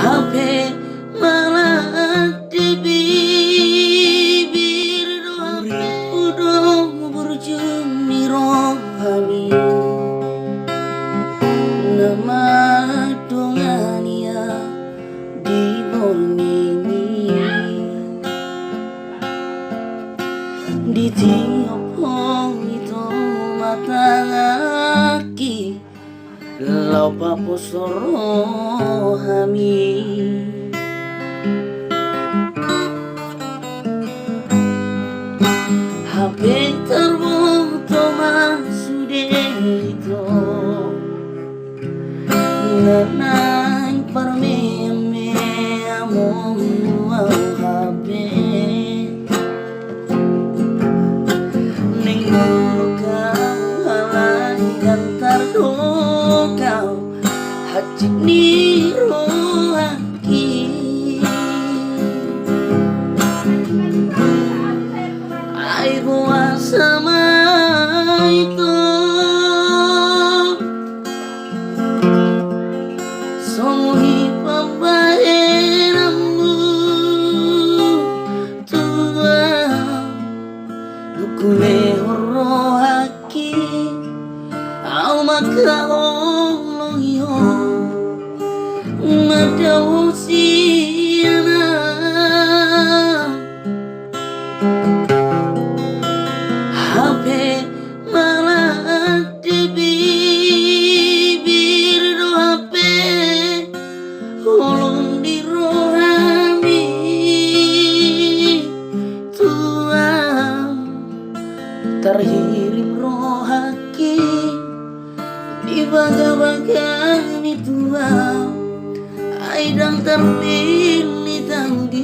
HP malah di bibir udah berjuni rohani nama dongania di bornini di tiap itu mata ngaki lupa posoro hami HP terbuto masudito nanay parmeme among HP ning kau halay gantar kau hati niro aki ay buwan sama itu sumuhi pambaheranmu tua dukune horo haki au makaoloyo madawsiana HP malah di bibir do HP ulun di rohani tua terhirim rohaki di baga-baga ni tua aidang terpilih tang di